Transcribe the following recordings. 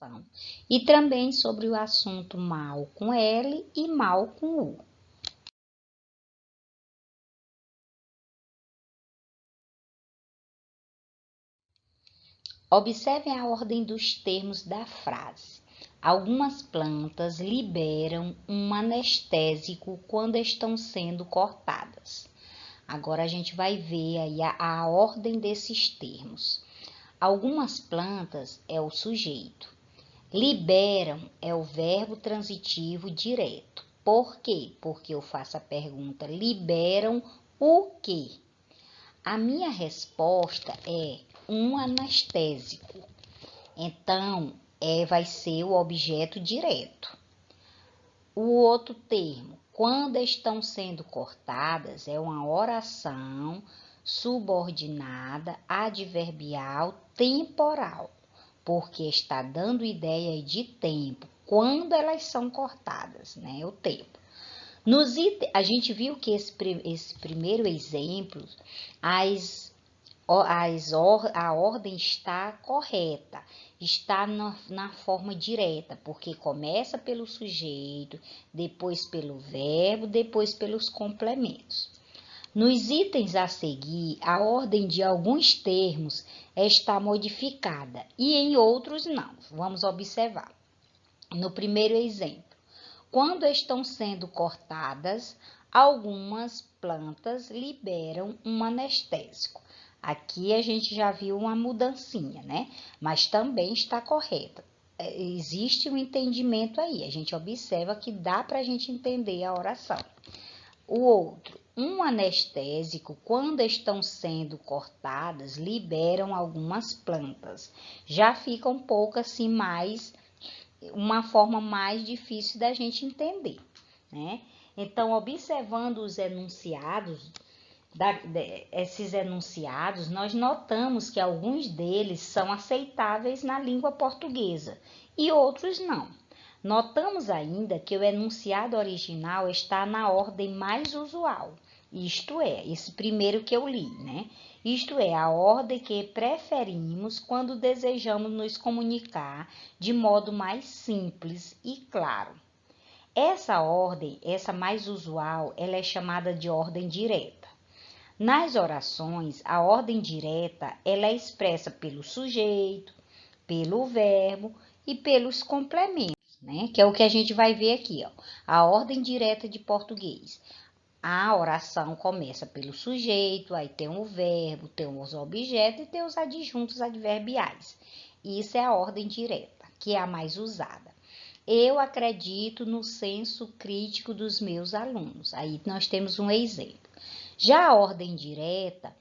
oração. E também sobre o assunto mal com L e mal com U. Observem a ordem dos termos da frase. Algumas plantas liberam um anestésico quando estão sendo cortadas. Agora a gente vai ver aí a ordem desses termos. Algumas plantas é o sujeito. Liberam é o verbo transitivo direto. Por quê? Porque eu faço a pergunta: liberam o quê? A minha resposta é um anestésico. Então, vai ser o objeto direto. O outro termo, quando estão sendo cortadas, é uma oração subordinada adverbial temporal, porque está dando ideia de tempo, quando elas são cortadas, né? O tempo. A gente viu que esse primeiro exemplo, a ordem está correta, está na forma direta, porque começa pelo sujeito, depois pelo verbo, depois pelos complementos. Nos itens a seguir, a ordem de alguns termos está modificada e em outros não. Vamos observar. No primeiro exemplo, quando estão sendo cortadas, algumas plantas liberam um anestésico. Aqui a gente já viu uma mudancinha, né? Mas também está correta. Existe um entendimento aí, a gente observa que dá para a gente entender a oração. O outro, um anestésico, quando estão sendo cortadas, liberam algumas plantas. Já fica um pouco assim uma forma mais difícil da gente entender, né? Então, observando os enunciados, esses enunciados, nós notamos que alguns deles são aceitáveis na língua portuguesa e outros não. Notamos ainda que o enunciado original está na ordem mais usual, isto é, esse primeiro que eu li, né? Isto é, a ordem que preferimos quando desejamos nos comunicar de modo mais simples e claro. Essa ordem, essa mais usual, ela é chamada de ordem direta. Nas orações, a ordem direta ela é expressa pelo sujeito, pelo verbo e pelos complementos, né? Que é o que a gente vai ver aqui, ó. A ordem direta de português. A oração começa pelo sujeito, aí tem o verbo, tem os objetos e tem os adjuntos adverbiais. Isso é a ordem direta, que é a mais usada. Eu acredito no senso crítico dos meus alunos. Aí nós temos um exemplo. Já a ordem direta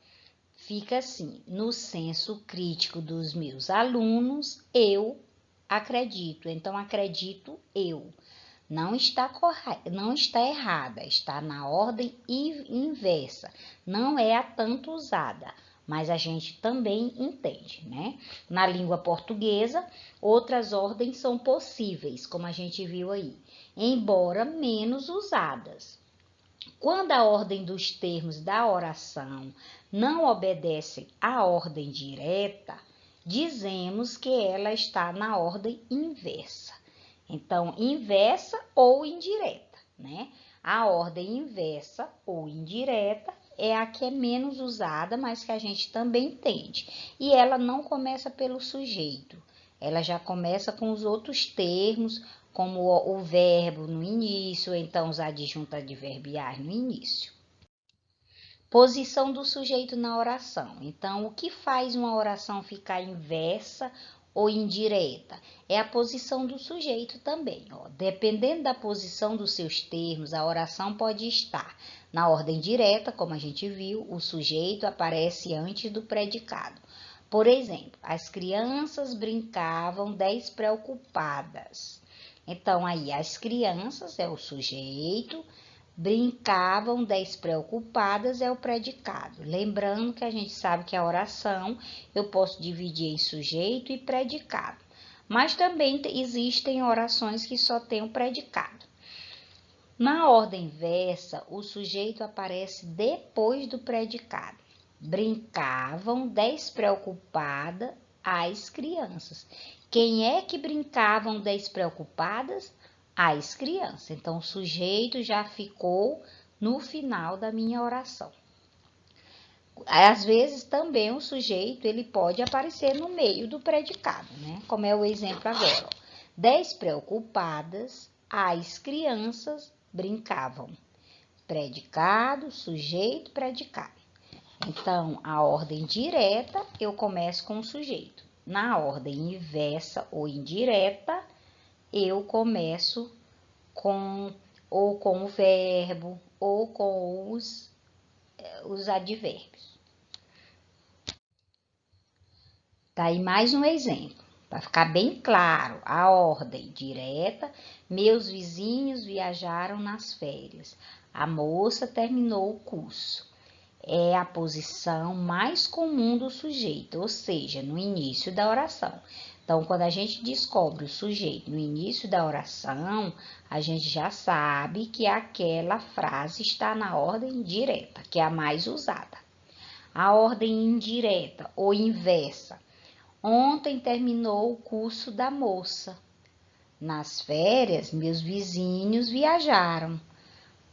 fica assim: no senso crítico dos meus alunos, eu acredito. Então, acredito eu. Não está errada, está na ordem inversa. Não é a tanto usada, mas a gente também entende, né? Na língua portuguesa, outras ordens são possíveis, como a gente viu aí, embora menos usadas. Quando a ordem dos termos da oração não obedece à ordem direta, dizemos que ela está na ordem inversa. Então, inversa ou indireta, né? A ordem inversa ou indireta é a que é menos usada, mas que a gente também entende. E ela não começa pelo sujeito, ela já começa com os outros termos, como o verbo no início, ou então os adjuntos adverbiais no início. Posição do sujeito na oração. Então, o que faz uma oração ficar inversa ou indireta? É a posição do sujeito também. Ó. Dependendo da posição dos seus termos, a oração pode estar na ordem direta, como a gente viu, o sujeito aparece antes do predicado. Por exemplo, as crianças brincavam despreocupadas. Então, aí, as crianças é o sujeito, brincavam despreocupadas é o predicado. Lembrando que a gente sabe que a oração eu posso dividir em sujeito e predicado. Mas também existem orações que só tem o predicado. Na ordem inversa, o sujeito aparece depois do predicado. Brincavam despreocupada As crianças. Quem é que brincavam despreocupadas? As crianças. Então, o sujeito já ficou no final da minha oração. Às vezes, também o sujeito ele pode aparecer no meio do predicado, né? Como é o exemplo agora. Despreocupadas, as crianças brincavam. Predicado, sujeito, predicado. Então, a ordem direta, eu começo com o sujeito. Na ordem inversa ou indireta, eu começo com o verbo ou com os advérbios. Tá aí mais um exemplo, para ficar bem claro. A ordem direta, meus vizinhos viajaram nas férias. A moça terminou o curso. É a posição mais comum do sujeito, ou seja, no início da oração. Então, quando a gente descobre o sujeito no início da oração, a gente já sabe que aquela frase está na ordem direta, que é a mais usada. A ordem indireta ou inversa. Ontem terminou o curso da moça. Nas férias, meus vizinhos viajaram.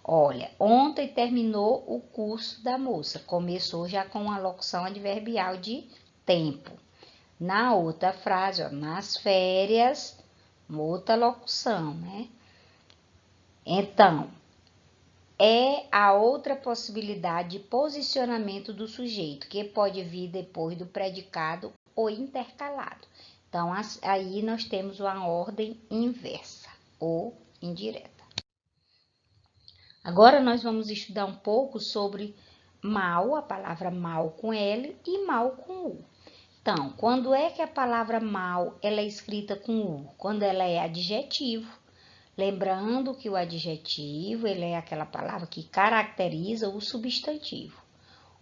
Olha, ontem terminou o curso da moça. Começou já com a locução adverbial de tempo. Na outra frase, ó, nas férias, outra locução, né? Então, é a outra possibilidade de posicionamento do sujeito, que pode vir depois do predicado ou intercalado. Então, aí nós temos uma ordem inversa ou indireta. Agora nós vamos estudar um pouco sobre mal, a palavra mal com L e mal com U. Então, quando é que a palavra mal ela é escrita com U? Quando ela é adjetivo. Lembrando que o adjetivo ele é aquela palavra que caracteriza o substantivo.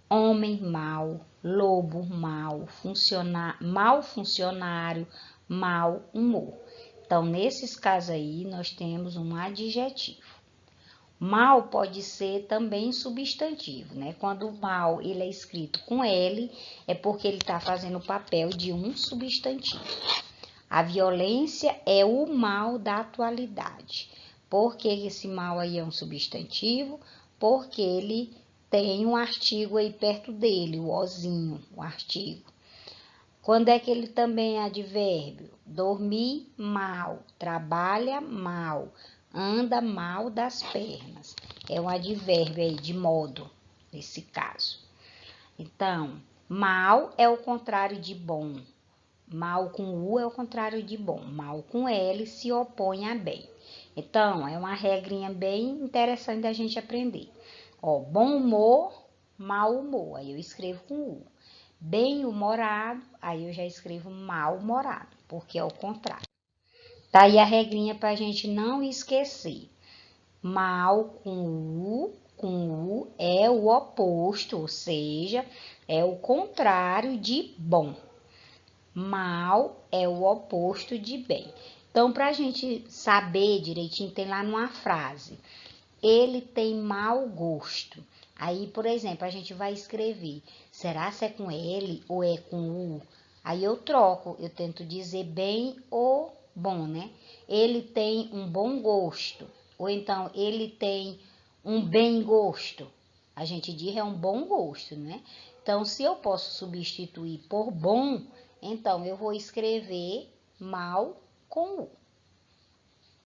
Homem mau, lobo mau, mau funcionário, mau humor. Então, nesses casos aí, nós temos um adjetivo. Mal pode ser também substantivo, né? Quando o mal ele é escrito com L, é porque ele está fazendo o papel de um substantivo. A violência é o mal da atualidade. Por que esse mal aí é um substantivo? Porque ele tem um artigo aí perto dele, o ozinho, o artigo. Quando é que ele também é advérbio? Dormir mal, trabalha mal, anda mal das pernas. É um advérbio aí de modo, nesse caso. Então, mal é o contrário de bom. Mal com U é o contrário de bom. Mal com L se opõe a bem. Então, é uma regrinha bem interessante da gente aprender. Ó, bom humor, mau humor. Aí eu escrevo com U. Bem-humorado, aí eu já escrevo mal-humorado, porque é o contrário. Tá aí a regrinha para a gente não esquecer. Mal com U é o oposto, ou seja, é o contrário de bom. Mal é o oposto de bem. Então, para a gente saber direitinho, tem lá numa frase. Ele tem mau gosto. Aí, por exemplo, a gente vai escrever. Será se é com L ou é com U? Aí eu troco, eu tento dizer bem ou bom, né? Ele tem um bom gosto. Ou então, ele tem um bem gosto. A gente diz é um bom gosto, né? Então, se eu posso substituir por bom, então eu vou escrever mal com U.